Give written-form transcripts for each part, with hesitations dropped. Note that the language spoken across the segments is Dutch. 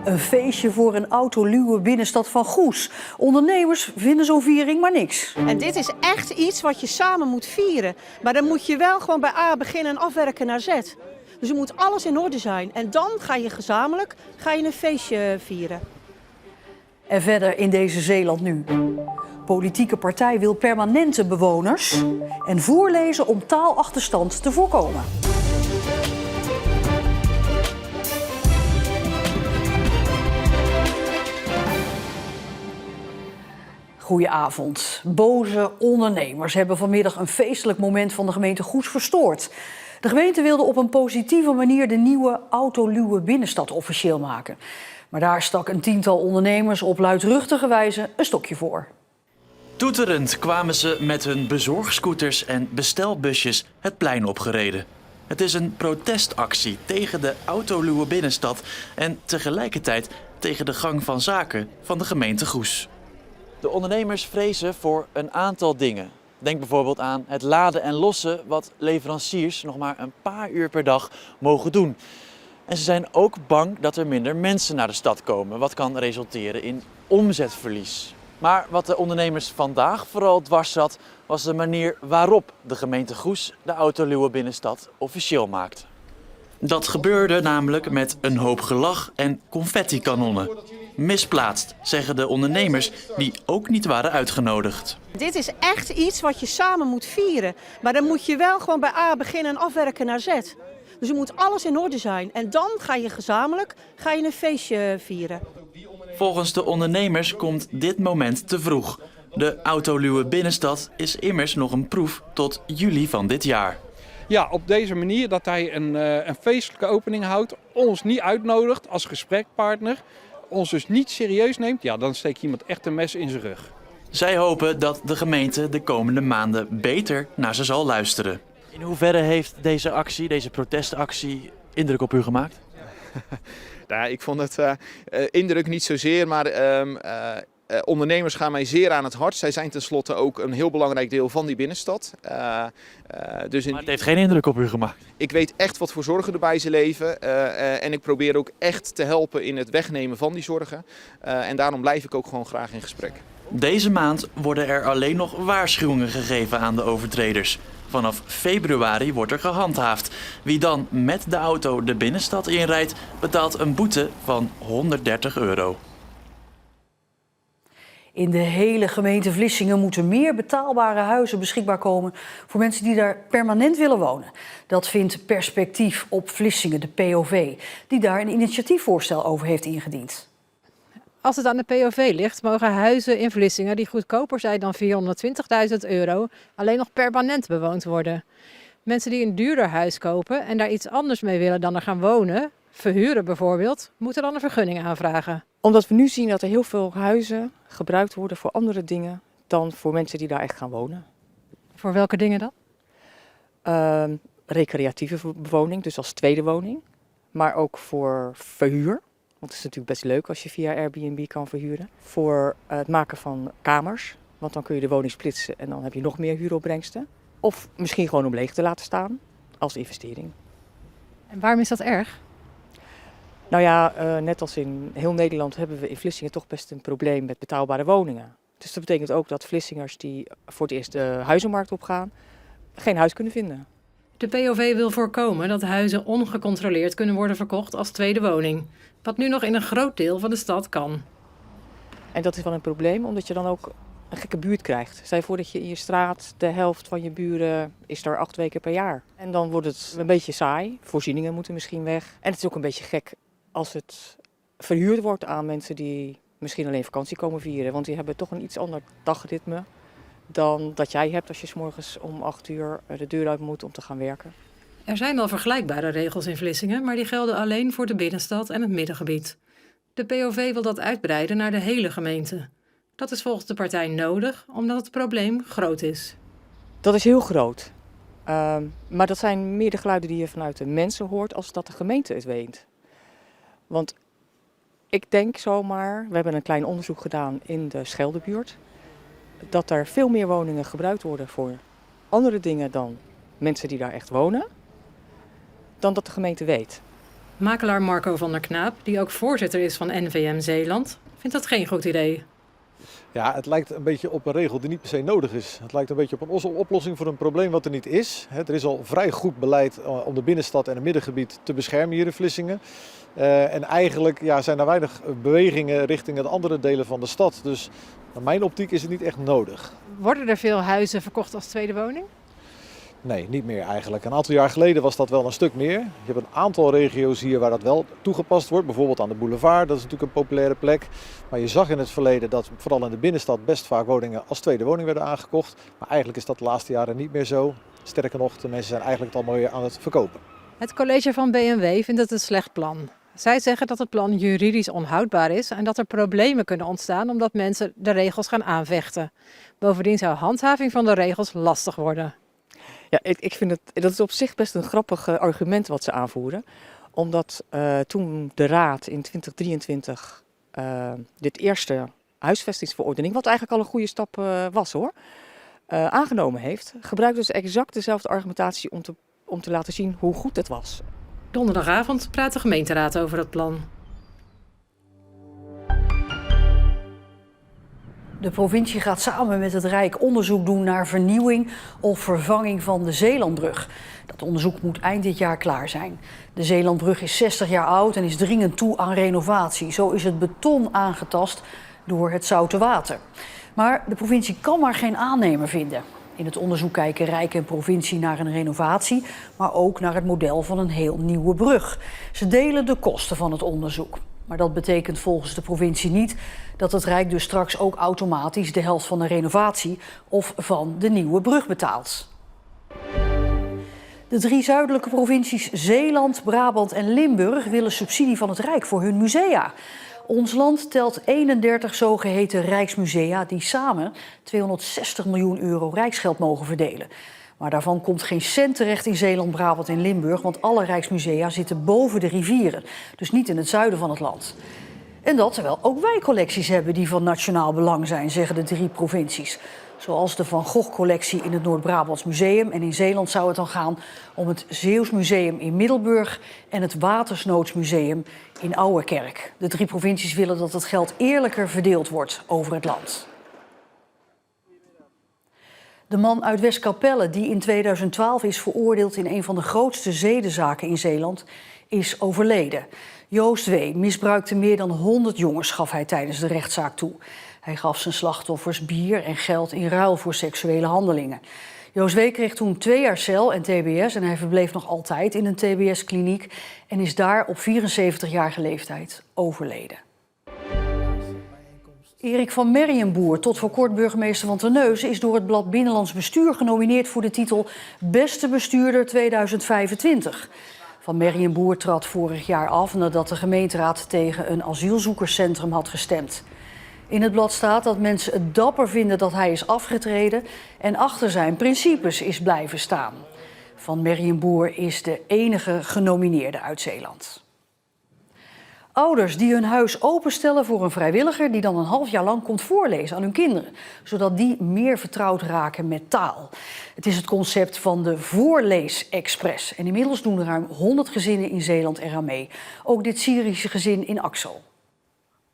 Een feestje voor een autoluwe binnenstad van Goes. Ondernemers vinden zo'n viering maar niks. En dit is echt iets wat je samen moet vieren. Maar dan moet je wel gewoon bij A beginnen en afwerken naar Z. Dus er moet alles in orde zijn. En dan ga je gezamenlijk een feestje vieren. En verder in deze Zeeland nu. Politieke partij wil permanente bewoners en voorlezen om taalachterstand te voorkomen. Goedenavond. Boze ondernemers hebben vanmiddag een feestelijk moment van de gemeente Goes verstoord. De gemeente wilde op een positieve manier de nieuwe autoluwe binnenstad officieel maken. Maar daar stak een tiental ondernemers op luidruchtige wijze een stokje voor. Toeterend kwamen ze met hun bezorgscooters en bestelbusjes het plein opgereden. Het is een protestactie tegen de autoluwe binnenstad en tegelijkertijd tegen de gang van zaken van de gemeente Goes. De ondernemers vrezen voor een aantal dingen. Denk bijvoorbeeld aan het laden en lossen wat leveranciers nog maar een paar uur per dag mogen doen. En ze zijn ook bang dat er minder mensen naar de stad komen, wat kan resulteren in omzetverlies. Maar wat de ondernemers vandaag vooral dwars zat, was de manier waarop de gemeente Goes de autoluwe binnenstad officieel maakt. Dat gebeurde namelijk met een hoop gelach en confettikanonnen. Misplaatst, zeggen de ondernemers die ook niet waren uitgenodigd. Dit is echt iets wat je samen moet vieren. Maar dan moet je wel gewoon bij A beginnen en afwerken naar Z. Dus er moet alles in orde zijn. En dan ga je gezamenlijk een feestje vieren. Volgens de ondernemers komt dit moment te vroeg. De autoluwe binnenstad is immers nog een proef tot juli van dit jaar. Ja, op deze manier dat hij een feestelijke opening houdt, ons niet uitnodigt als gesprekpartner, ons dus niet serieus neemt, ja, dan steekt iemand echt een mes in zijn rug. Zij hopen dat de gemeente de komende maanden beter naar ze zal luisteren. In hoeverre heeft deze actie, deze protestactie, indruk op u gemaakt? Nou, ik vond het indruk niet zozeer, maar ondernemers gaan mij zeer aan het hart. Zij zijn tenslotte ook een heel belangrijk deel van die binnenstad. Maar het heeft geen indruk op u gemaakt? Ik weet echt wat voor zorgen er bij ze leven. En ik probeer ook echt te helpen in het wegnemen van die zorgen. En daarom blijf ik ook gewoon graag in gesprek. Deze maand worden er alleen nog waarschuwingen gegeven aan de overtreders. Vanaf februari wordt er gehandhaafd. Wie dan met de auto de binnenstad inrijdt, betaalt een boete van €130. In de hele gemeente Vlissingen moeten meer betaalbare huizen beschikbaar komen voor mensen die daar permanent willen wonen. Dat vindt Perspectief op Vlissingen, de POV, die daar een initiatiefvoorstel over heeft ingediend. Als het aan de POV ligt, mogen huizen in Vlissingen die goedkoper zijn dan €420.000 alleen nog permanent bewoond worden. Mensen die een duurder huis kopen en daar iets anders mee willen dan er gaan wonen, verhuren bijvoorbeeld, moeten dan een vergunning aanvragen. Omdat we nu zien dat er heel veel huizen gebruikt worden voor andere dingen dan voor mensen die daar echt gaan wonen. Voor welke dingen dan? Recreatieve bewoning, dus als tweede woning. Maar ook voor verhuur. Want het is natuurlijk best leuk als je via Airbnb kan verhuren. Voor het maken van kamers. Want dan kun je de woning splitsen en dan heb je nog meer huuropbrengsten. Of misschien gewoon om leeg te laten staan als investering. En waarom is dat erg? Nou ja, net als in heel Nederland hebben we in Vlissingen toch best een probleem met betaalbare woningen. Dus dat betekent ook dat Vlissingers die voor het eerst de huizenmarkt opgaan, geen huis kunnen vinden. De POV wil voorkomen dat huizen ongecontroleerd kunnen worden verkocht als tweede woning. Wat nu nog in een groot deel van de stad kan. En dat is wel een probleem, omdat je dan ook een gekke buurt krijgt. Stel je voor dat je in je straat de helft van je buren is er 8 weken per jaar. En dan wordt het een beetje saai. Voorzieningen moeten misschien weg. En het is ook een beetje gek als het verhuurd wordt aan mensen die misschien alleen vakantie komen vieren. Want die hebben toch een iets ander dagritme dan dat jij hebt als je 's morgens om 8 uur de deur uit moet om te gaan werken. Er zijn wel vergelijkbare regels in Vlissingen, maar die gelden alleen voor de binnenstad en het middengebied. De POV wil dat uitbreiden naar de hele gemeente. Dat is volgens de partij nodig, omdat het probleem groot is. Dat is heel groot. Maar dat zijn meer de geluiden die je vanuit de mensen hoort als dat de gemeente het weet. Want ik denk zomaar, we hebben een klein onderzoek gedaan in de Scheldebuurt, dat er veel meer woningen gebruikt worden voor andere dingen dan mensen die daar echt wonen, dan dat de gemeente weet. Makelaar Marco van der Knaap, die ook voorzitter is van NVM Zeeland, vindt dat geen goed idee. Ja, het lijkt een beetje op een regel die niet per se nodig is. Het lijkt een beetje op een oplossing voor een probleem wat er niet is. Er is al vrij goed beleid om de binnenstad en het middengebied te beschermen hier in Vlissingen. En eigenlijk zijn er weinig bewegingen richting de andere delen van de stad. Dus naar mijn optiek is het niet echt nodig. Worden er veel huizen verkocht als tweede woning? Nee, niet meer eigenlijk. Een aantal jaar geleden was dat wel een stuk meer. Je hebt een aantal regio's hier waar dat wel toegepast wordt. Bijvoorbeeld aan de boulevard, dat is natuurlijk een populaire plek. Maar je zag in het verleden dat vooral in de binnenstad best vaak woningen als tweede woning werden aangekocht. Maar eigenlijk is dat de laatste jaren niet meer zo. Sterker nog, de mensen zijn eigenlijk het al mooi aan het verkopen. Het college van BMW vindt het een slecht plan. Zij zeggen dat het plan juridisch onhoudbaar is en dat er problemen kunnen ontstaan omdat mensen de regels gaan aanvechten. Bovendien zou handhaving van de regels lastig worden. Ja, ik vind dat is op zich best een grappig argument wat ze aanvoeren. Omdat toen de Raad in 2023 dit eerste huisvestingsverordening, wat eigenlijk al een goede stap was hoor, aangenomen heeft, gebruikten ze exact dezelfde argumentatie om te laten zien hoe goed het was. Donderdagavond praat de gemeenteraad over het plan. De provincie gaat samen met het Rijk onderzoek doen naar vernieuwing of vervanging van de Zeelandbrug. Dat onderzoek moet eind dit jaar klaar zijn. De Zeelandbrug is 60 jaar oud en is dringend toe aan renovatie. Zo is het beton aangetast door het zoute water. Maar de provincie kan maar geen aannemer vinden. In het onderzoek kijken Rijk en provincie naar een renovatie, maar ook naar het model van een heel nieuwe brug. Ze delen de kosten van het onderzoek. Maar dat betekent volgens de provincie niet dat het Rijk dus straks ook automatisch de helft van de renovatie of van de nieuwe brug betaalt. De 3 zuidelijke provincies Zeeland, Brabant en Limburg willen subsidie van het Rijk voor hun musea. Ons land telt 31 zogeheten Rijksmusea die samen 260 miljoen euro rijksgeld mogen verdelen. Maar daarvan komt geen cent terecht in Zeeland, Brabant en Limburg, want alle Rijksmusea zitten boven de rivieren, dus niet in het zuiden van het land. En dat terwijl ook wij collecties hebben die van nationaal belang zijn, zeggen de 3 provincies. Zoals de Van Gogh-collectie in het Noord-Brabants Museum. En in Zeeland zou het dan gaan om het Zeeuws Museum in Middelburg en het Watersnoodsmuseum in Ouwerkerk. De 3 provincies willen dat het geld eerlijker verdeeld wordt over het land. De man uit Westkapelle, die in 2012 is veroordeeld in een van de grootste zedenzaken in Zeeland, is overleden. Joost W. misbruikte meer dan 100 jongens, gaf hij tijdens de rechtszaak toe. Hij gaf zijn slachtoffers bier en geld in ruil voor seksuele handelingen. Joost W. kreeg toen 2 jaar cel en tbs en hij verbleef nog altijd in een tbs-kliniek en is daar op 74-jarige leeftijd overleden. Erik van Merrienboer, tot voor kort burgemeester van Terneuzen, is door het blad Binnenlands Bestuur genomineerd voor de titel Beste Bestuurder 2025. Van Merrienboer trad vorig jaar af nadat de gemeenteraad tegen een asielzoekerscentrum had gestemd. In het blad staat dat mensen het dapper vinden dat hij is afgetreden en achter zijn principes is blijven staan. Van Merrienboer is de enige genomineerde uit Zeeland. Ouders die hun huis openstellen voor een vrijwilliger die dan een half jaar lang komt voorlezen aan hun kinderen, zodat die meer vertrouwd raken met taal. Het is het concept van de Voorleesexpress. En inmiddels doen er ruim 100 gezinnen in Zeeland eraan mee. Ook dit Syrische gezin in Axel.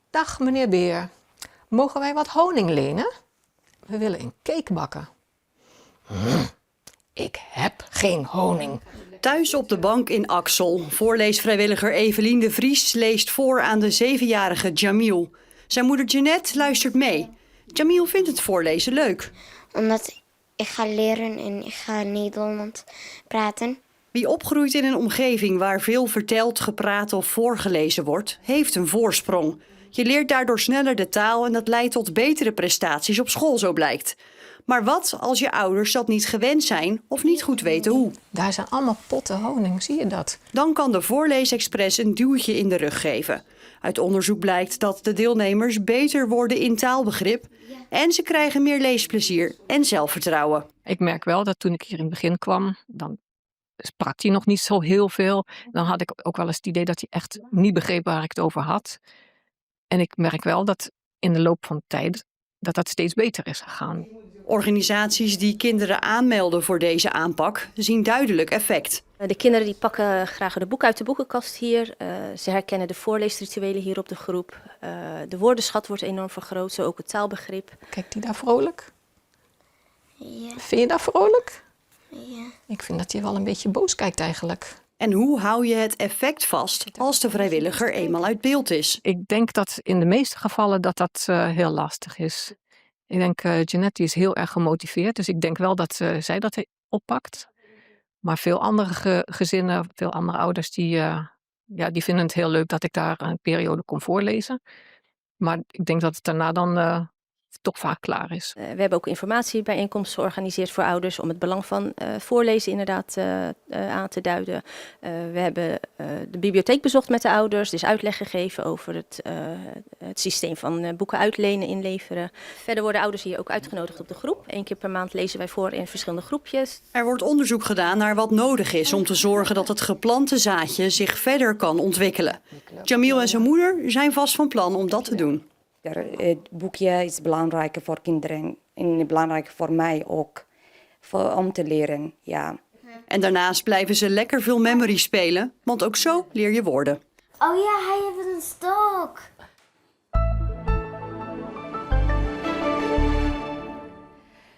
Dag meneer Beer, mogen wij wat honing lenen? We willen een cake bakken. Ik heb geen honing. Thuis op de bank in Axel. Voorleesvrijwilliger Evelien de Vries leest voor aan de 7-jarige Jamil. Zijn moeder Jeanette luistert mee. Jamil vindt het voorlezen leuk. Omdat ik ga leren en ik ga Nederlands praten. Wie opgroeit in een omgeving waar veel verteld, gepraat of voorgelezen wordt, heeft een voorsprong. Je leert daardoor sneller de taal en dat leidt tot betere prestaties op school, zo blijkt. Maar wat als je ouders dat niet gewend zijn of niet goed weten hoe? Daar zijn allemaal potten honing, zie je dat? Dan kan de Voorleesexpress een duwtje in de rug geven. Uit onderzoek blijkt dat de deelnemers beter worden in taalbegrip en ze krijgen meer leesplezier en zelfvertrouwen. Ik merk wel dat toen ik hier in het begin kwam, dan sprak hij nog niet zo heel veel. Dan had ik ook wel eens het idee dat hij echt niet begreep waar ik het over had. En ik merk wel dat in de loop van de tijd dat steeds beter is gegaan. Organisaties die kinderen aanmelden voor deze aanpak zien duidelijk effect. De kinderen die pakken graag de boek uit de boekenkast hier. Ze herkennen de voorleesrituelen hier op de groep. De woordenschat wordt enorm vergroot, zo ook het taalbegrip. Kijkt hij daar vrolijk? Ja. Vind je dat vrolijk? Ja. Ik vind dat hij wel een beetje boos kijkt eigenlijk. En hoe hou je het effect vast als de vrijwilliger eenmaal uit beeld is? Ik denk dat in de meeste gevallen dat heel lastig is. Ik denk, Jeanette is heel erg gemotiveerd. Dus ik denk wel dat zij dat oppakt. Maar veel andere gezinnen, veel andere ouders, die vinden het heel leuk dat ik daar een periode kon voorlezen. Maar ik denk dat het daarna dan toch vaak klaar is. We hebben ook informatiebijeenkomsten georganiseerd voor ouders om het belang van voorlezen inderdaad aan te duiden. We hebben de bibliotheek bezocht met de ouders, dus uitleg gegeven over het systeem van boeken uitlenen, inleveren. Verder worden ouders hier ook uitgenodigd op de groep. 1 keer per maand lezen wij voor in verschillende groepjes. Er wordt onderzoek gedaan naar wat nodig is om te zorgen dat het geplante zaadje zich verder kan ontwikkelen. Jamil en zijn moeder zijn vast van plan om dat te doen. Het boekje is belangrijk voor kinderen en belangrijk voor mij ook, om te leren. Ja. En daarnaast blijven ze lekker veel memory spelen, want ook zo leer je woorden. Oh ja, hij heeft een stok.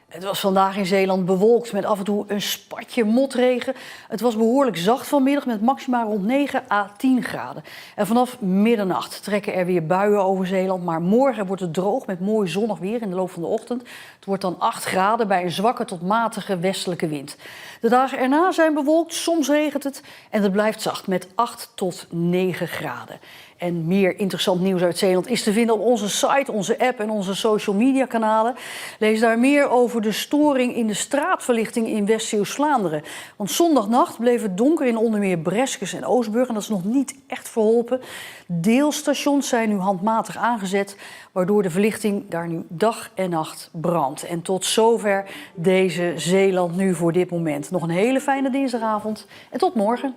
Het was vandaag in Zeeland bewolkt met af en toe een spatje motregen. Het was behoorlijk zacht vanmiddag met maxima rond 9 à 10 graden. En vanaf middernacht trekken er weer buien over Zeeland. Maar morgen wordt het droog met mooi zonnig weer in de loop van de ochtend. Het wordt dan 8 graden bij een zwakke tot matige westelijke wind. De dagen erna zijn bewolkt, soms regent het en het blijft zacht met 8 tot 9 graden. En meer interessant nieuws uit Zeeland is te vinden op onze site, onze app en onze social media kanalen. Lees daar meer over de storing in de straatverlichting in West-Zeeuws-Vlaanderen. Want zondagnacht bleef het donker in onder meer Breskes en Oostburg en dat is nog niet echt verholpen. Deelstations zijn nu handmatig aangezet, waardoor de verlichting daar nu dag en nacht brandt. En tot zover deze Zeeland nu voor dit moment. Nog een hele fijne dinsdagavond en tot morgen.